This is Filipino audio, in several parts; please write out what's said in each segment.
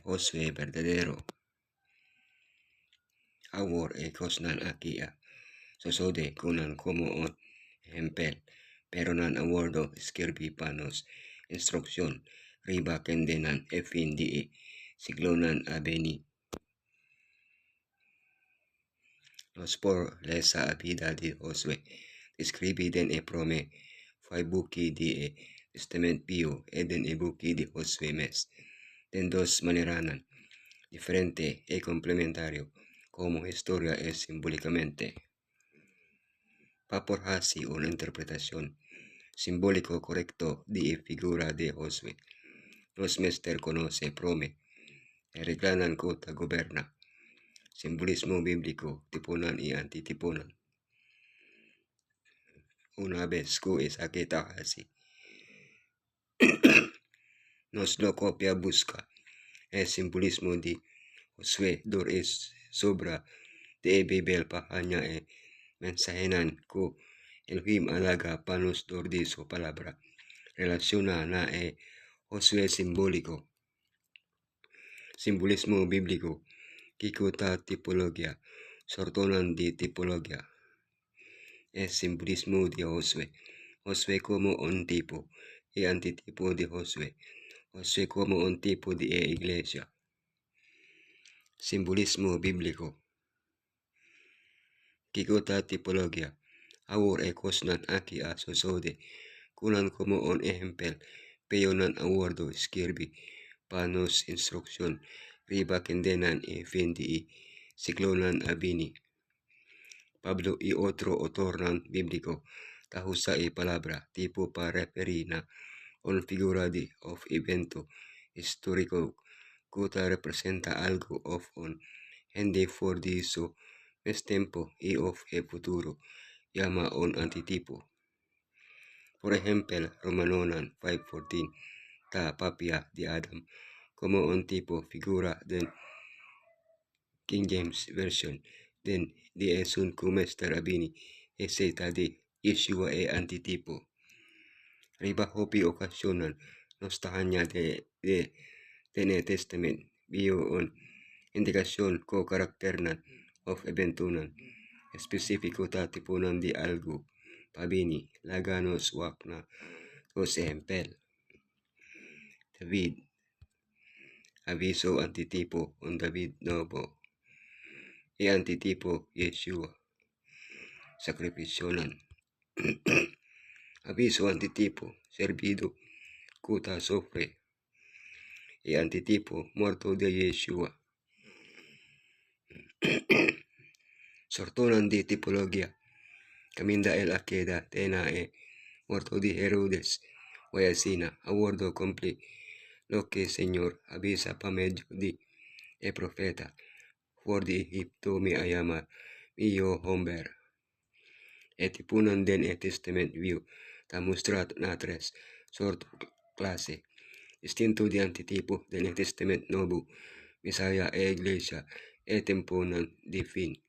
Josué verdadero. Awor kosnan akia. Sosode kunan como on hempel. Pero nan awardo skirbi panos. Instruksyon. Riba kendenan efindi siglonan abeni. Los por lesa abida de Josué. Escribi den prome. Fai buki di testament pio eden buki di Josué mes. Den dos maneranan. Diferente complementario. Como historia es simbólicamente. Paporhasi una interpretación simbólico correcto de figura de Josué. Los mester conoce prome. Reclanan kota goberna. Simbolismo bíblico tipunan y antitipunan. Una vez que es aqueta así. Nos lo copia busca. El simbolismo de Josué dor es sobra de Bibel pahanya mensajenan ko Elohim alaga panos dor de su palabra. Relaciona na Josué simbólico. Simbolismo bíblico. Kikuta tipologia. Sortonan de tipologia. Es simbolismo de Josué. Josué como un tipo y antitipo de Josué. Josué como un tipo de iglesia. Simbolismo bíblico. Kikuta tipologia. Awor kosnan aki a sosode. Kunan como un ejempel. Peyonan awardo skirbi. Panos instruksyon. Riba kendenan fendi siglonan abini. Pablo y otro autor bíblico tahusa palabra tipo para referir un figura de of evento histórico que representa algo of un hende for diso mes tiempo y of futuro llama un antitipo. Por ejemplo, Romanonan 5:14 ta papia de Adam como un tipo figura del King James Version den di esun kumester abini eseta de Yeshua antitipo. Riba hopi okasionan nostahanya de testament bio on indikasyon ko karakternan of eventunan espesifiko tatipunan di algo pabini laganos wakna o sehempel. David aviso antitipo on David nobo. Antitipo Yeshua. Sacrificionan. Aviso antitipo servido kuta sofre. Antitipo muerto de Yeshua. Sortonan de tipologia. Caminda el aqueda tena muerto de Herodes. Guayasina awardo compli lo que Señor avisa pa medio de profeta. For the Egipto mi ayama miyo homber. Tipunan den testament view ta mostrat na tres sort klase. Distinto di antitipo den testament nobu misaya iglesia temponan di fin.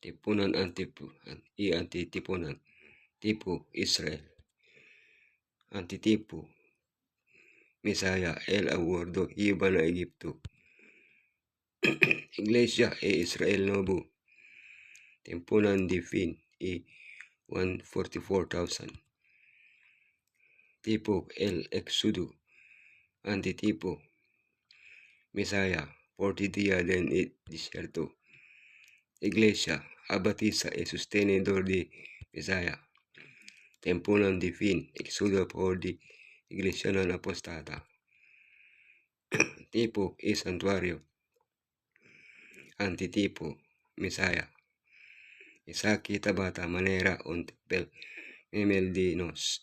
Tipunan antitipunan tipo Israel. Antitipo misaya el awardo iba na Egipto. Iglesia Israel nobu. Temponan di fin 144,000. Tipo el Exodo. Antitipo Mesaya 40 días den desierto. Iglesia abatiza sostenedor de Mesaya. Temponan di fin Exodo por di iglesia non apostata. Tipo santuario. Antitipo Mesaya. Isaki tabata manera un tempel memel di nos.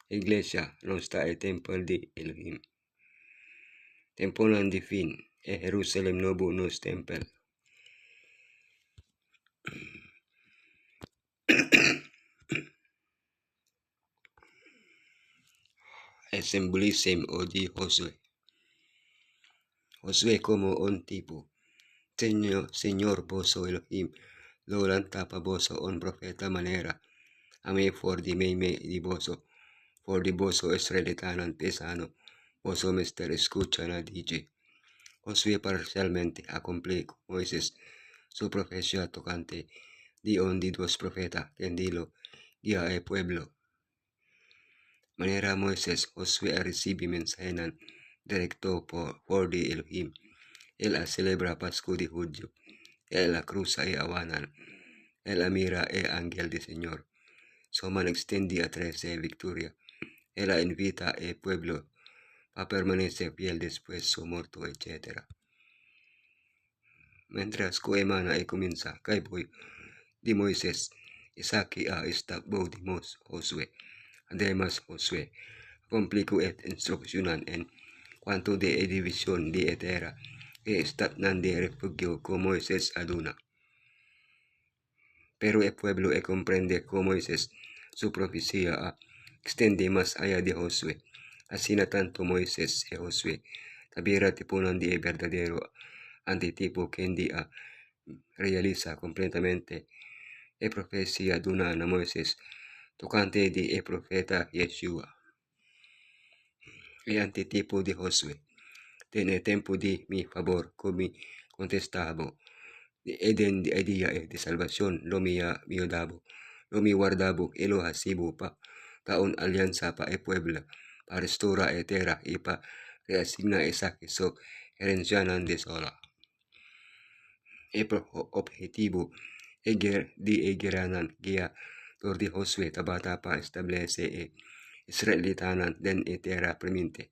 Iglesia non sta tempel di Elohim. Temponan di fin Jerusalem nobu nos tempel. El simbolismo di Josué. Josué como un tipo. Señor boso Elohim. Lo lantapa boso un profeta manera. Ame for di meme di boso. For di boso israelitanan pesano. Oso Mister escucha na dice, Josué parcialmente acumplì con Moisés su profecía tocante di ondi dos profeta que dilo guía al pueblo. Manera Moisés Josué recibe mensajenan directo por di Elohim. Él celebra Pascua de Judío. Él la cruza e awanan. Él mira e ángel del Señor. Soman extendi a 13 victoria. Él invita al pueblo a permanecer fiel después su muerto, etc. Mientras Coemana comienza Caiboy de Moisés, Isaki a esta baudimos Josué. Además, Josué complicó et instruccionan en cuanto de división de tierra que están de refugio con Moisés aduna. Pero el pueblo comprende que Moisés su profecía extende más allá de Josué. Así no tanto Moisés y Josué tabira tipunan de verdadero antitipo que día realiza completamente la profecía duna a Moisés tocante de el profeta Yeshua. El antitipo de Josué. Tiene tiempo de mi favor, como contestabo. De Eden de día de salvación, lo mio dabo. Lo mi guardabo, y lo hasibo pa taon alianza pa el pueblo, pa restaura tierra y pa reasigna esa que so herencianan de sola. El objetivo de geranan guía por de Josué tabata pa establece israelitanan den tierra premente.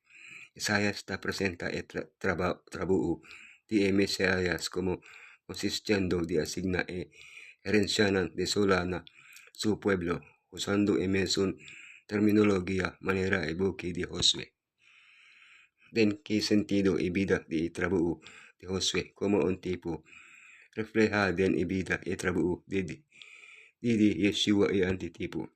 Isaías está presenta el trabajo de Mesías como consistiendo de asigna herencianan de solana su pueblo, usando en terminología manera evoque de Josué. ¿En qué sentido y vida de trabajo de Josué como un tipo refleja en vida y trabajo de Yeshua y antitipo?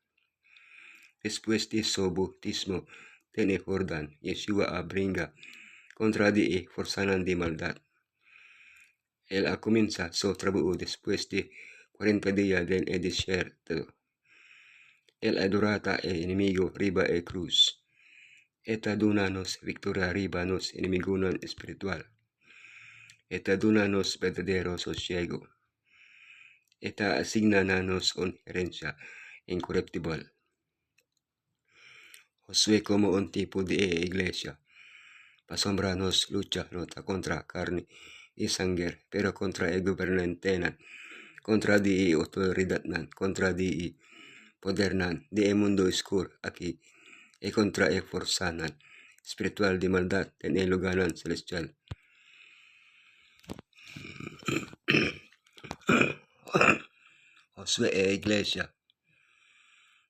Después de su bautismo en el Jordán, Yeshua brinca contra de forzanan de maldad. Él comienza su trabajo después de 40 días en el desierto. Él adorata el enemigo riba el cruz. Eta dunanos victoria riba nos enemigo espiritual. Eta dunanos verdadero sosiego. Eta asignanos una herencia incorruptible. Josué como un tipo de iglesia. Pasombra nos lucha nota contra carne y sangre, pero contra el gobernante, contra di autoridad, contra di poder de mundo oscuro aquí, y contra el fuerza espiritual de maldad en el lugar celestial. Josué e iglesia.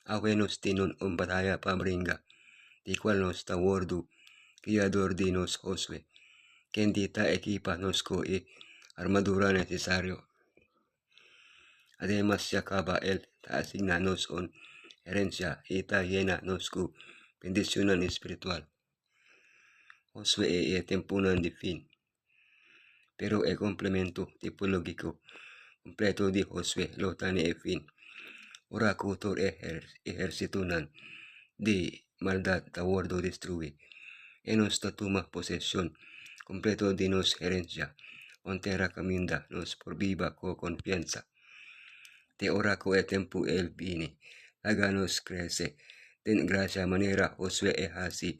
Aunque nos tienen un batalla para brincar, de cual nos está wordo, guiador de nos Josué, quien dita equipa nos con armadura necesario. Además se acaba el asignarnos una herencia y está llena nos con bendición espiritual. Josué es temporal de fin, pero el complemento tipológico completo de Josué lo tiene el fin. Ora cultor ejército de maldad tawardo destruye. En nuestra toma posesión completo de nos herencia, on terra caminda nos por viva con confianza. De ora co el tiempo el viene, háganos crece, de gracia manera Josué es así,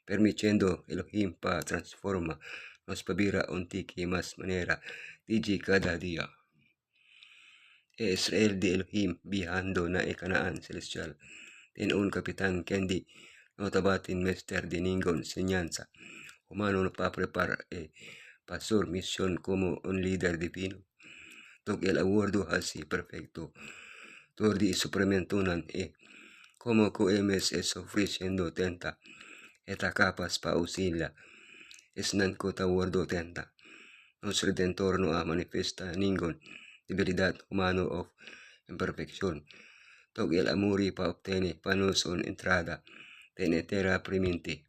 permitiendo Elohim pa transforma, nos pabira ontique más manera, digi cada día. Israel de Elohim viajando na Canaan celestial, en un capitán Kendi, no tabatin mester de ningún enseñanza, humano no pa preparar pastor misión como un líder divino. Toque el aguardo así perfecto, tordi suprementunan como coemes es ofreciendo tenta, eta capas pa auxilia, es nan cota aguardo tenta. Nos redentor no manifesta ningún debilidad humano o imperfección. Toque el amor pa obtener panos una entrada, tenetera primente.